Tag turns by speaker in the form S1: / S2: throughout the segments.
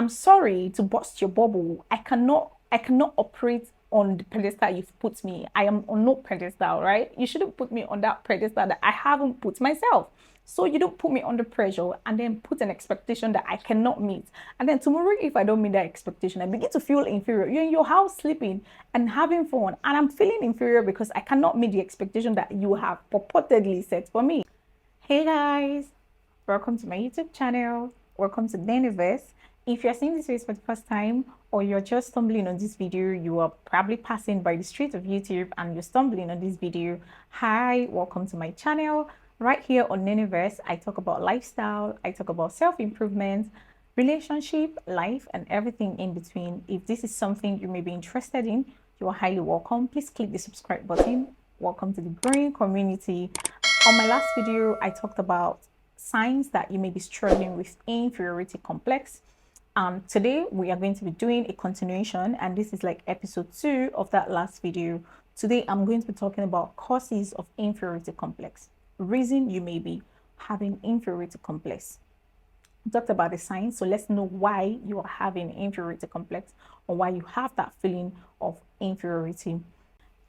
S1: I'm sorry to burst your bubble. I cannot operate on the pedestal you've put me. I am on no pedestal, right? You shouldn't put me on that pedestal that I haven't put myself. So you don't put me under pressure and then put an expectation that I cannot meet. And then tomorrow, if I don't meet that expectation, I begin to feel inferior. You're in your house sleeping and having fun, and I'm feeling inferior because I cannot meet the expectation that you have purportedly set for me. Hey guys, welcome to my YouTube channel. Welcome to NENEVERSE. If you're seeing this video for the first time or you're just stumbling on this video, you are probably passing by the street of YouTube and you're stumbling on this video. Hi, welcome to my channel. Right here on NENEVERSE, I talk about lifestyle, I talk about self-improvement, relationship, life, and everything in between. If this is something you may be interested in, you are highly welcome. Please click the subscribe button. Welcome to the growing community. On my last video, I talked about signs that you may be struggling with inferiority complex. Today we are going to be doing a continuation, and this is like episode 2 of that last video. Today I'm going to be talking about causes of inferiority complex, reason you may be having inferiority complex. We talked about the signs, so let's know why you are having inferiority complex or why you have that feeling of inferiority.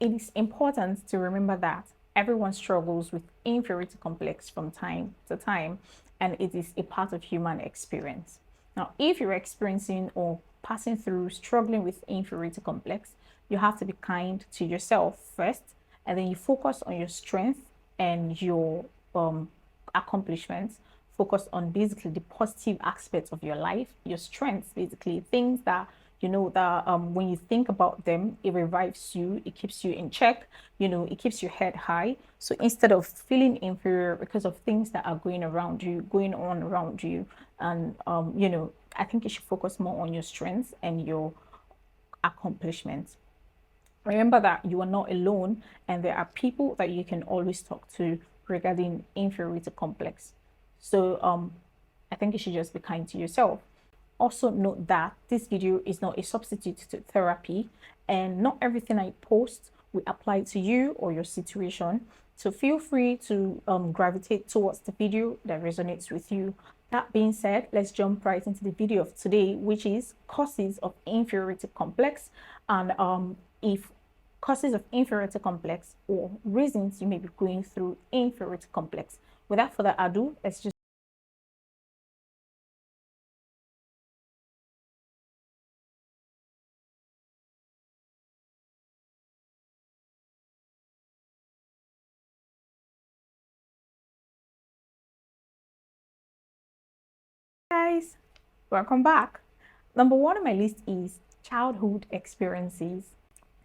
S1: It is important to remember that everyone struggles with inferiority complex from time to time, and it is a part of human experience. Now, if you're experiencing or passing through struggling with inferiority complex, you have to be kind to yourself first, and then you focus on your strength and your accomplishments. Focus on basically the positive aspects of your life, your strengths, basically things that you know that when you think about them, it revives you, it keeps you in check, it keeps your head high. So instead of feeling inferior because of things that are going on around you, and I think you should focus more on your strengths and your accomplishments. Remember that you are not alone, and there are people that you can always talk to regarding inferiority complex. So I think you should just be kind to yourself. Also note that this video is not a substitute to therapy, and not everything I post will apply to you or your situation. So feel free to gravitate towards the video that resonates with you. That being said, let's jump right into the video of today, which is causes of inferiority complex, and if causes of inferiority complex or reasons you may be going through inferiority complex. Without further ado, let's just guys, welcome back. Number one on my list is childhood experiences.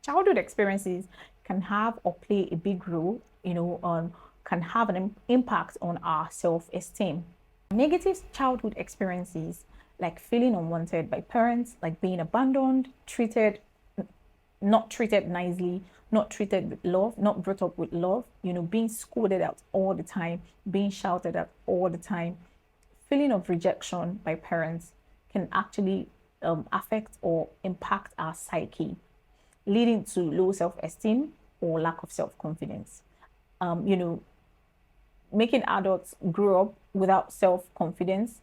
S1: Childhood experiences can have or play a big role, can have an impact on our self-esteem. Negative childhood experiences like feeling unwanted by parents, like being abandoned, not treated nicely, not treated with love, not brought up with love, being scolded at all the time, being shouted at all the time, feeling of rejection by parents can actually affect or impact our psyche, leading to low self-esteem or lack of self-confidence. Making adults grow up without self-confidence,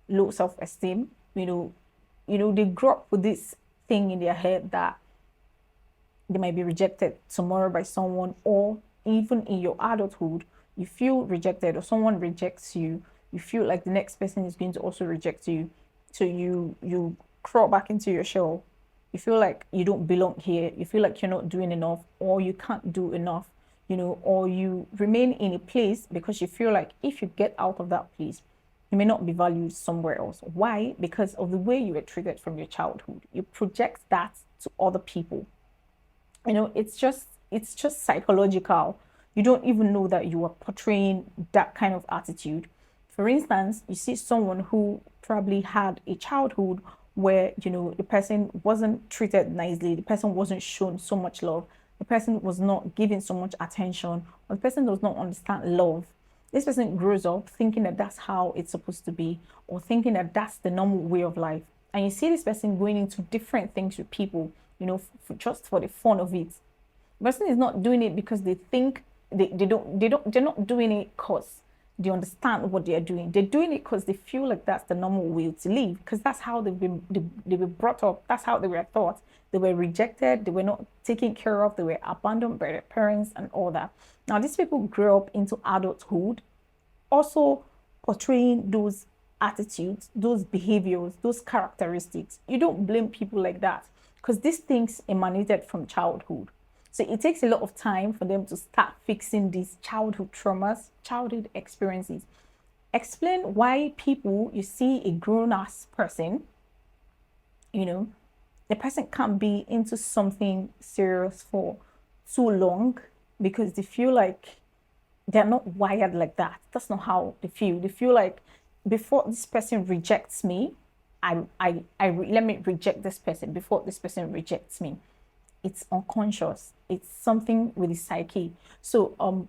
S1: low self-esteem, they grow up with this thing in their head that they might be rejected tomorrow by someone, or even in your adulthood, you feel rejected or someone rejects you, you feel like the next person is going to also reject you. So you crawl back into your shell. You feel like you don't belong here. You feel like you're not doing enough, or you can't do enough, or you remain in a place because you feel like if you get out of that place, you may not be valued somewhere else. Why? Because of the way you were treated from your childhood. You project that to other people. It's just psychological. You don't even know that you are portraying that kind of attitude. For instance, you see someone who probably had a childhood where the person wasn't treated nicely, the person wasn't shown so much love, the person was not given so much attention, or the person does not understand love. This person grows up thinking that that's how it's supposed to be, or thinking that that's the normal way of life. And you see this person going into different things with people, just for the fun of it. The person is not doing it because they think they're not doing it because They understand what they're doing. They're doing it because they feel like that's the normal way to live, because that's how they were brought up. That's how they were taught. They were rejected. They were not taken care of. They were abandoned by their parents and all that. Now, these people grow up into adulthood also portraying those attitudes, those behaviors, those characteristics. You don't blame people like that because these things emanated from childhood. So it takes a lot of time for them to start fixing these childhood traumas, childhood experiences. Explain why people, you see a grown ass person, you know, the person can't be into something serious for too long because they feel like they're not wired like that. That's not how they feel. They feel like before this person rejects me, let me reject this person before this person rejects me. It's unconscious. It's something with the psyche. So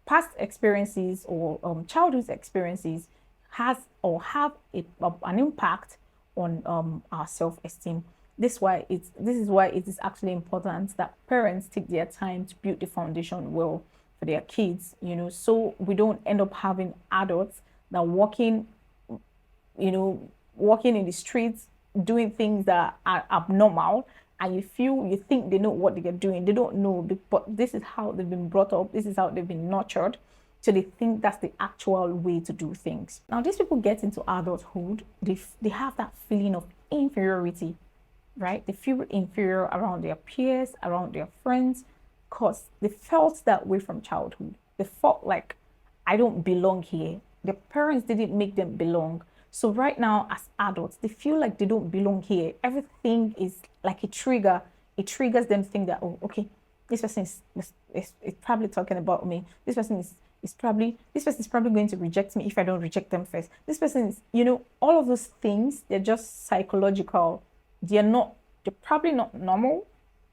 S1: past experiences or childhood experiences has or have an impact on our self-esteem. This is why it is actually important that parents take their time to build the foundation well for their kids, so we don't end up having adults that walking in the streets doing things that are abnormal, and you think they know what they're doing. They don't know, but this is how they've been brought up. This is how they've been nurtured. So they think that's the actual way to do things. Now, these people get into adulthood, they have that feeling of inferiority, right? They feel inferior around their peers, around their friends, because they felt that way from childhood. They felt like, I don't belong here. Their parents didn't make them belong. So right now, as adults, they feel like they don't belong here. Everything is like a trigger. It triggers them to think that, oh, okay, this person is probably talking about me. This person is probably going to reject me if I don't reject them first. This person is, all of those things, they're just psychological. They're probably not normal,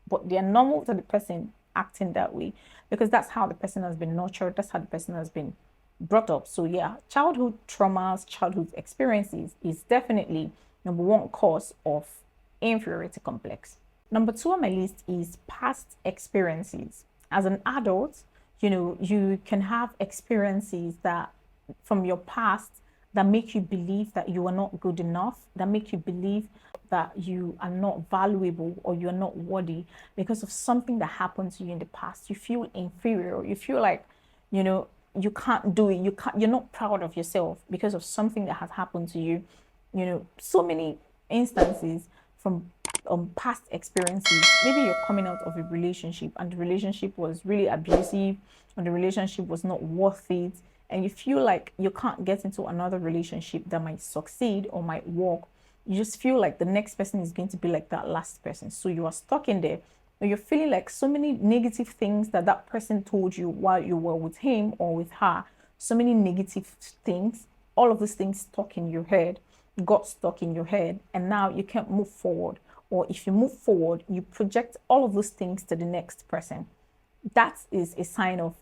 S1: but they're normal to the person acting that way because that's how the person has been nurtured. That's how the person has been brought up. So yeah, childhood traumas, childhood experiences is definitely number one cause of inferiority complex. Number two on my list is past experiences. As an adult, you can have experiences that from your past that make you believe that you are not good enough, that make you believe that you are not valuable or you're not worthy because of something that happened to you in the past. You feel inferior. You feel like, you can't do it. You're not proud of yourself because of something that has happened to you. So many instances from past experiences. Maybe you're coming out of a relationship and the relationship was really abusive and the relationship was not worth it, and you feel like you can't get into another relationship that might succeed or might work. You just feel like the next person is going to be like that last person. So you are stuck in there. And you're feeling like so many negative things that person told you while you were with him or with her. So many negative things. All of those things stuck in your head, got stuck in your head, and now you can't move forward. Or if you move forward, you project all of those things to the next person. That is a sign of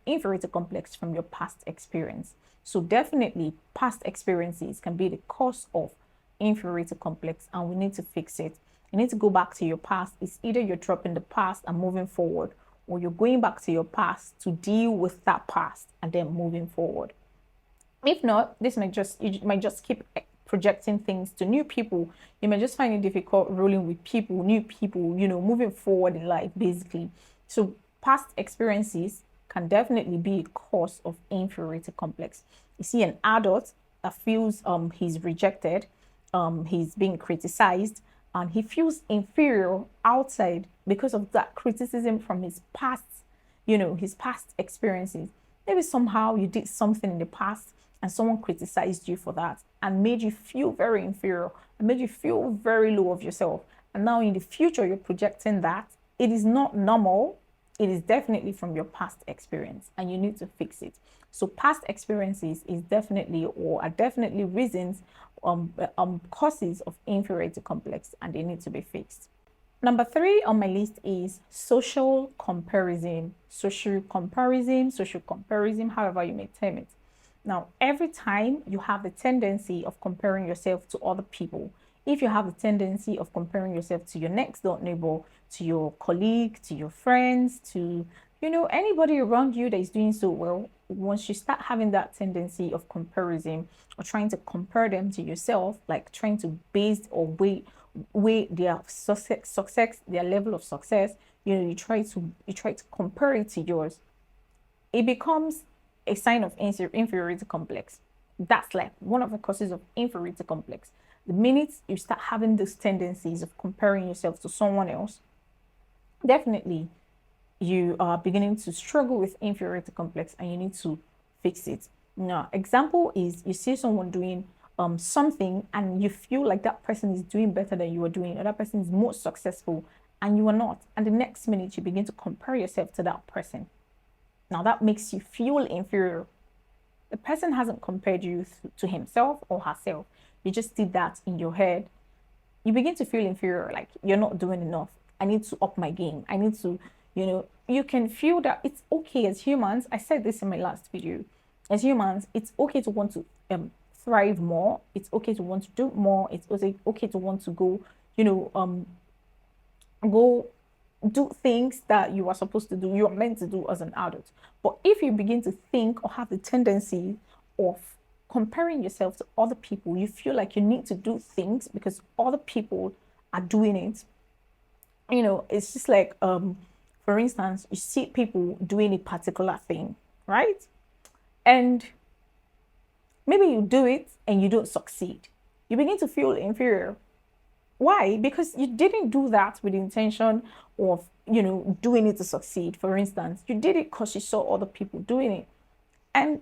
S1: inferiority complex from your past experience. So definitely past experiences can be the cause of inferiority complex, and we need to fix it. You need to go back to your past. It's either you're dropping the past and moving forward, or you're going back to your past to deal with that past and then moving forward. If not, you might just keep projecting things to new people. You may just find it difficult rolling with people, new people, moving forward in life, basically. So past experiences can definitely be a cause of inferiority complex. You see an adult that feels he's rejected, he's being criticized, and he feels inferior outside because of that criticism from his past, his past experiences. Maybe somehow you did something in the past and someone criticized you for that and made you feel very inferior and made you feel very low of yourself. And now in the future, you're projecting that. It is not normal. It is definitely from your past experience and you need to fix it. So past experiences are definitely reasons, causes of inferiority complex, and they need to be fixed. Number three on my list is social comparison, however you may term it. Now, every time you have the tendency of comparing yourself to other people, if you have the tendency of comparing yourself to your next door neighbor, to your colleague, to your friends, to, anybody around you that is doing so well, once you start having that tendency of comparison or trying to compare them to yourself, like trying to base or weigh their success, their level of success, you try to compare it to yours, it becomes a sign of inferiority complex. That's like one of the causes of inferiority complex. The minute you start having these tendencies of comparing yourself to someone else, definitely you are beginning to struggle with inferiority complex and you need to fix it. Now, example is you see someone doing something and you feel like that person is doing better than you are doing, or that person is more successful and you are not. And the next minute you begin to compare yourself to that person. Now that makes you feel inferior. The person hasn't compared you to himself or herself. You just did that in your head. You begin to feel inferior, like you're not doing enough. I need to up my game. I need to, you can feel that it's okay as humans. I said this in my last video. As humans, it's okay to want to thrive more. It's okay to want to do more. It's okay to want to go, go do things that you are supposed to do, you're meant to do as an adult. But if you begin to think or have the tendency of comparing yourself to other people, you feel like you need to do things because other people are doing it. It's just like, for instance, you see people doing a particular thing, right? And maybe you do it and you don't succeed. You begin to feel inferior. Why? Because you didn't do that with the intention of, doing it to succeed. For instance, you did it because you saw other people doing it. And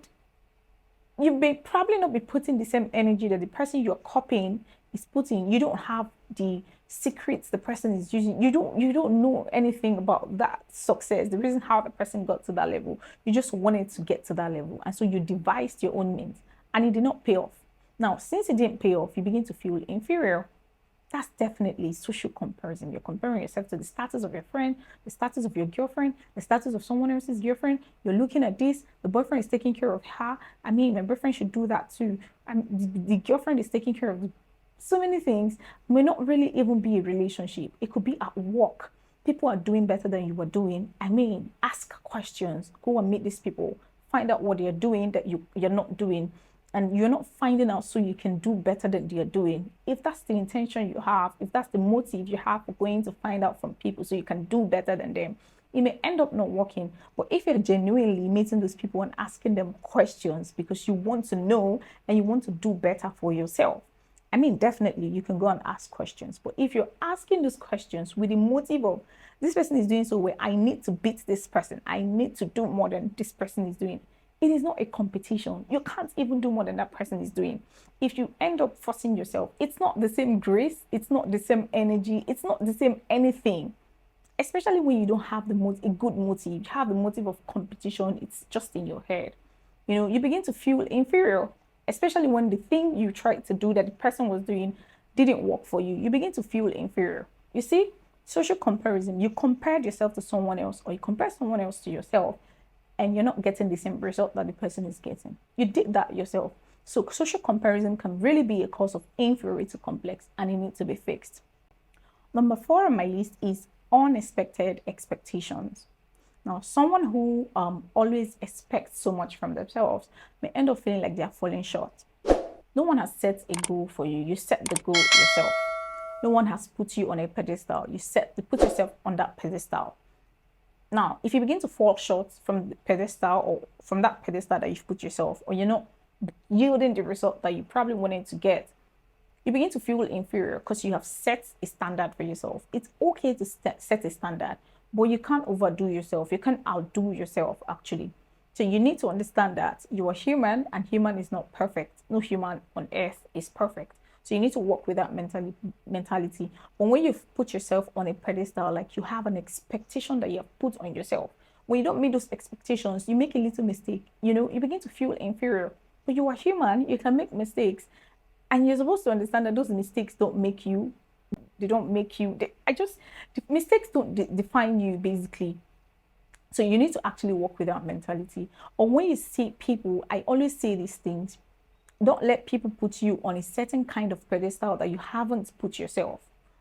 S1: you may probably not be putting the same energy that the person you're copying is putting. You don't have the secrets the person is using. You don't know anything about that success, the reason how the person got to that level. You just wanted to get to that level. And so you devised your own means and it did not pay off. Now, since it didn't pay off, you begin to feel inferior. That's definitely social comparison. You're comparing yourself to the status of your friend, the status of your girlfriend, the status of someone else's girlfriend. You're looking at this. The boyfriend is taking care of her. I mean, my boyfriend should do that too. And the girlfriend is taking care of so many things. May not really even be a relationship. It could be at work. People are doing better than you are doing. I mean, ask questions. Go and meet these people. Find out what they're doing that you're not doing. And you're not finding out so you can do better than they're doing. If that's the intention you have, if that's the motive you have for going to find out from people so you can do better than them, it may end up not working. But if you're genuinely meeting those people and asking them questions because you want to know and you want to do better for yourself, I mean, definitely you can go and ask questions. But if you're asking those questions with the motive of, this person is doing so well, I need to beat this person, I need to do more than this person is doing, it is not a competition. You can't even do more than that person is doing. If you end up forcing yourself, it's not the same grace, it's not the same energy, it's not the same anything. Especially when you don't have a good motive, you have the motive of competition, it's just in your head. You begin to feel inferior, especially when the thing you tried to do that the person was doing didn't work for you. You begin to feel inferior. You see, social comparison, you compared yourself to someone else or you compare someone else to yourself, and you're not getting the same result that the person is getting. You did that yourself. So social comparison can really be a cause of inferiority complex and it needs to be fixed. Number 4 on my list is unexpected expectations. Now, someone who always expects so much from themselves may end up feeling like they're falling short. No one has set a goal for you. You set the goal yourself. No one has put you on a pedestal. You put yourself on that pedestal. Now, if you begin to fall short from the pedestal or from that pedestal that you've put yourself, or you're not yielding the result that you probably wanted to get, you begin to feel inferior because you have set a standard for yourself. It's okay to set a standard, but you can't overdo yourself. You can't outdo yourself, actually. So you need to understand that you are human and human is not perfect. No human on earth is perfect. So you need to work with that mentality. But when you've put yourself on a pedestal, like you have an expectation that you have put on yourself, when you don't meet those expectations, you make a little mistake, you begin to feel inferior. But you are human, you can make mistakes. And you're supposed to understand that those mistakes don't make you, mistakes don't define you, basically. So you need to actually work with that mentality. Or when you see people, I always say these things, don't let people put you on a certain kind of pedestal that you haven't put yourself.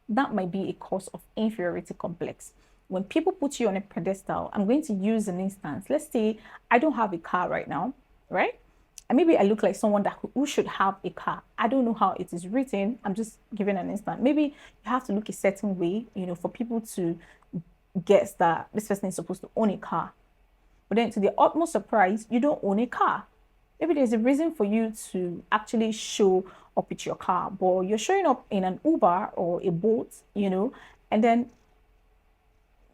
S1: That might be a cause of inferiority complex. When people put you on a pedestal, I'm going to use an instance. Let's say I don't have a car right now, right? And maybe I look like someone who should have a car. I don't know how it is written. I'm just giving an instance. Maybe you have to look a certain way, for people to guess that this person is supposed to own a car. But then to the utmost surprise, you don't own a car. Maybe there's a reason for you to actually show up with your car, but you're showing up in an Uber or a boat, and then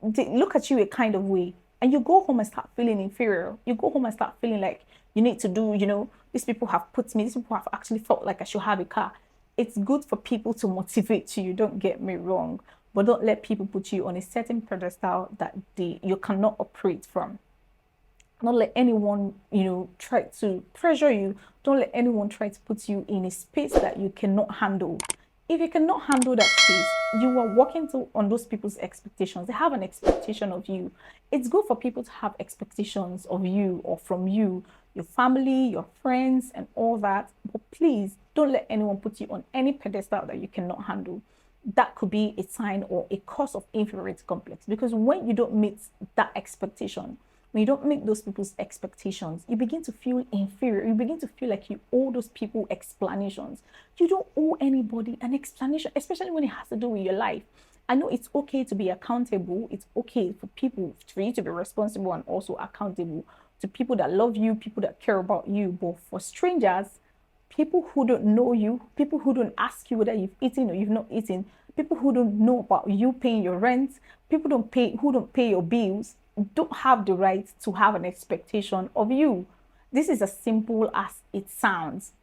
S1: they look at you a kind of way, and you go home and start feeling inferior. You go home and start feeling like you need to do, these people have these people have actually felt like I should have a car. It's good for people to motivate you, don't get me wrong, but don't let people put you on a certain pedestal that you cannot operate from. Not let anyone, try to pressure you. Don't let anyone try to put you in a space that you cannot handle. If you cannot handle that space, you are working on those people's expectations. They have an expectation of you. It's good for people to have expectations of you or from you, your family, your friends, and all that. But please don't let anyone put you on any pedestal that you cannot handle. That could be a sign or a cause of inferiority complex, because when you don't meet that expectation, when you don't meet those people's expectations, you begin to feel inferior. You begin to feel like you owe those people explanations. You don't owe anybody an explanation, especially when it has to do with your life. I know it's okay to be accountable. It's okay for you to be responsible and also accountable to people that love you, people that care about you. But for strangers, people who don't know you, people who don't ask you whether you've eaten or you've not eaten, people who don't know about you paying your rent, people who don't pay your bills, don't have the right to have an expectation of you. This is as simple as it sounds.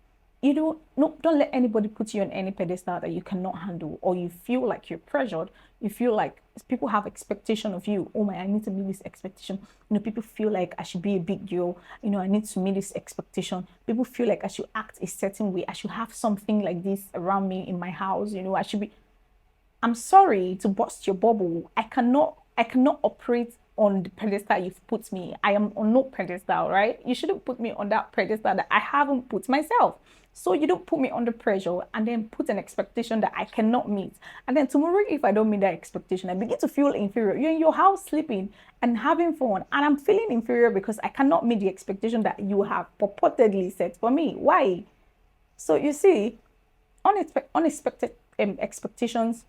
S1: Don't let anybody put you on any pedestal that you cannot handle, or you feel like you're pressured. You feel like people have expectation of you. Oh my, I need to meet this expectation. People feel like I should be a big girl. I need to meet this expectation. People feel like I should act a certain way. I should have something like this around me in my house. I should be. I'm sorry to burst your bubble. I cannot operate on the pedestal you've put me. I am on no pedestal, right? You shouldn't put me on that pedestal that I haven't put myself. So you don't put me under pressure and then put an expectation that I cannot meet. And then tomorrow, if I don't meet that expectation, I begin to feel inferior. You're in your house sleeping and having fun, and I'm feeling inferior because I cannot meet the expectation that you have purportedly set for me. Why? So you see, unexpected expectations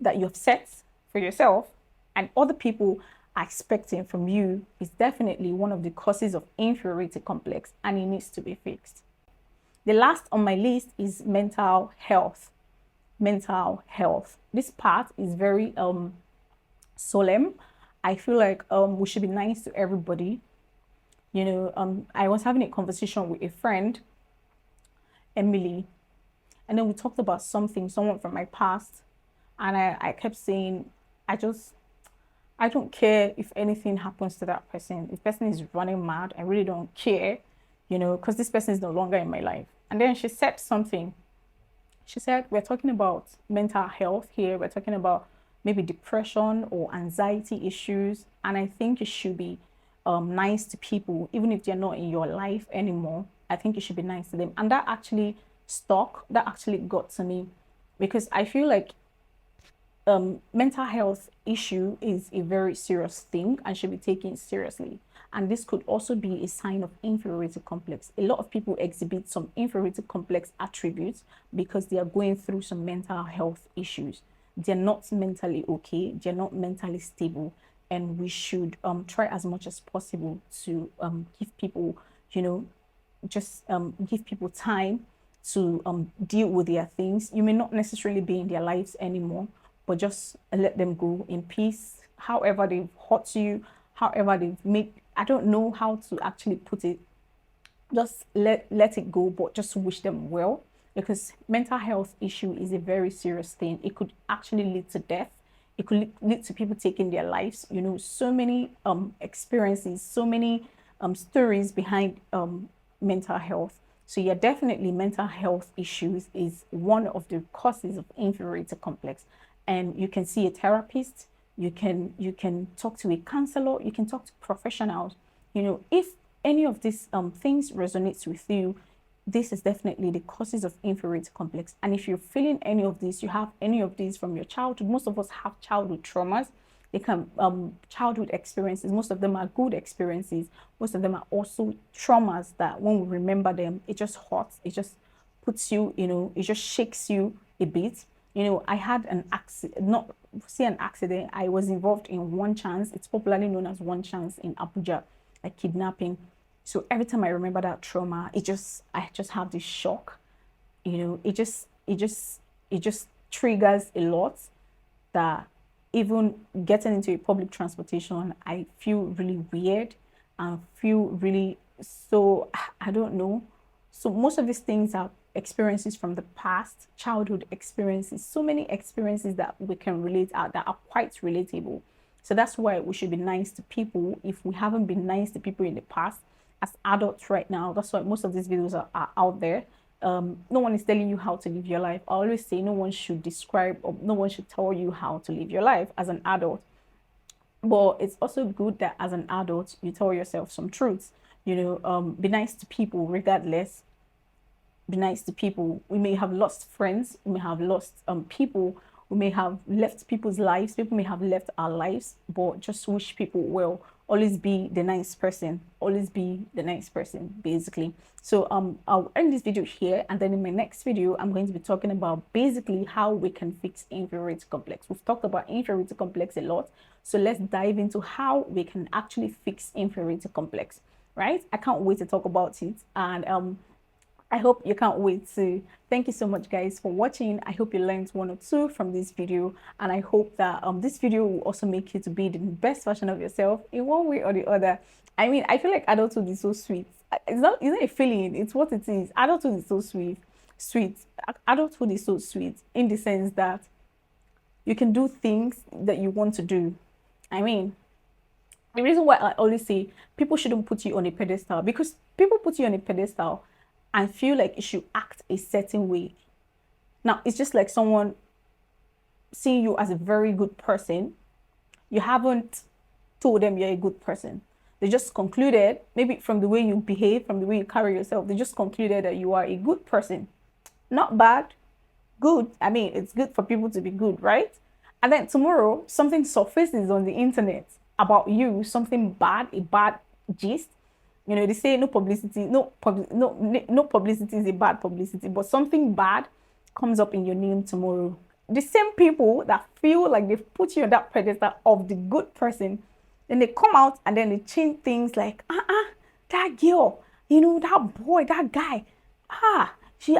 S1: that you have set for yourself and other people are expecting from you is definitely one of the causes of inferiority complex, and it needs to be fixed. The last on my list is mental health. Mental health. This part is very solemn. I feel like we should be nice to everybody. I was having a conversation with a friend, Emily, and then we talked about someone from my past, and I kept saying, I don't care if anything happens to that person. If the person is running mad, I really don't care, because this person is no longer in my life. And then she said something. She said, we're talking about mental health here. We're talking about maybe depression or anxiety issues. And I think you should be nice to people, even if they're not in your life anymore. I think you should be nice to them. And that actually that actually got to me, because I feel like mental health issue is a very serious thing and should be taken seriously. And this could also be a sign of inferiority complex. A lot of people exhibit some inferiority complex attributes because they are going through some mental health issues. They're not mentally okay. They're not mentally stable. And we should try as much as possible to give people, give people time to deal with their things. You may not necessarily be in their lives anymore, but just let them go in peace. However they've hurt you, however they've made, I don't know how to actually put it. Just let it go, but just wish them well, because mental health issue is a very serious thing. It could actually lead to death. It could lead to people taking their lives. So many experiences, so many stories behind mental health. So yeah, definitely mental health issues is one of the causes of inferiority complex. And you can see a therapist, you can talk to a counselor, you can talk to professionals. If any of these things resonates with you, this is definitely the causes of inferiority complex. And if you're feeling any of this, you have any of these from your childhood. Most of us have childhood traumas. They can childhood experiences. Most of them are good experiences. Most of them are also traumas that when we remember them, it just hurts. It just puts you, it just shakes you a bit. I had an accident, not see an accident. I was involved in one chance. It's popularly known as one chance in Abuja, a kidnapping. So every time I remember that trauma, I just have this shock. It just triggers a lot, that even getting into a public transportation, I feel really weird and feel really, so I don't know. So most of these things are experiences from the past, childhood experiences, so many experiences that we can relate out, that are quite relatable. So that's why we should be nice to people if we haven't been nice to people in the past. As adults right now, that's why most of these videos are out there. No one is telling you how to live your life. I always say no one should describe, or no one should tell you how to live your life as an adult. But it's also good that as an adult, you tell yourself some truths. Be nice to people regardless. Be nice to people. We may have lost friends, we may have lost people, we may have left people's lives, people may have left our lives, but just wish people well. Always be the nice person. Always be the nice person, basically. So I'll end this video here, and then in my next video, I'm going to be talking about basically how we can fix inferiority complex. We've talked about inferiority complex a lot, so let's dive into how we can actually fix inferiority complex, right? I can't wait to talk about it, and I hope you can't wait to. Thank you so much, guys, for watching. I hope you learned one or two from this video, and I hope that this video will also make you to be the best version of yourself in one way or the other. I mean, I feel like adulthood is so sweet. It's not a feeling, it's what it is. Adulthood is so sweet. Adulthood is so sweet in the sense that you can do things that you want to do. I mean, the reason why I always say people shouldn't put you on a pedestal, because people put you on a pedestal and feel like you should act a certain way. Now, it's just like someone seeing you as a very good person. You haven't told them you're a good person. They just concluded, maybe from the way you behave, from the way you carry yourself, they just concluded that you are a good person. Not bad, good. I mean, it's good for people to be good, right? And then tomorrow, something surfaces on the internet about you, something bad, a bad gist. They say no publicity, no publicity is a bad publicity, but something bad comes up in your name tomorrow. The same people that feel like they've put you on that pedestal of the good person, then they come out and then they change things like, that girl, that boy, that guy, I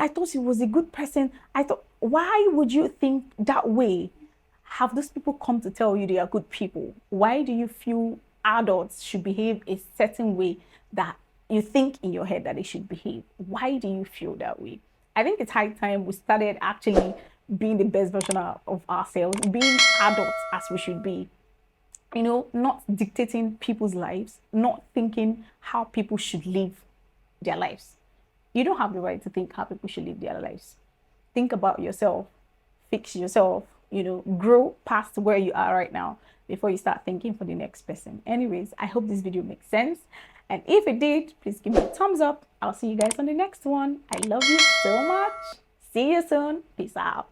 S1: thought he was a good person. Why would you think that way? Have those people come to tell you they are good people? Why do you feel adults should behave a certain way that you think in your head that they should behave? Why do you feel that way? I think it's high time we started actually being the best version of ourselves, being adults as we should be. Not dictating people's lives, not thinking how people should live their lives. You don't have the right to think how people should live their lives. Think about yourself, fix yourself, grow past where you are right now before you start thinking for the next person. Anyways, I hope this video makes sense. And if it did, please give me a thumbs up. I'll see you guys on the next one. I love you so much. See you soon. Peace out.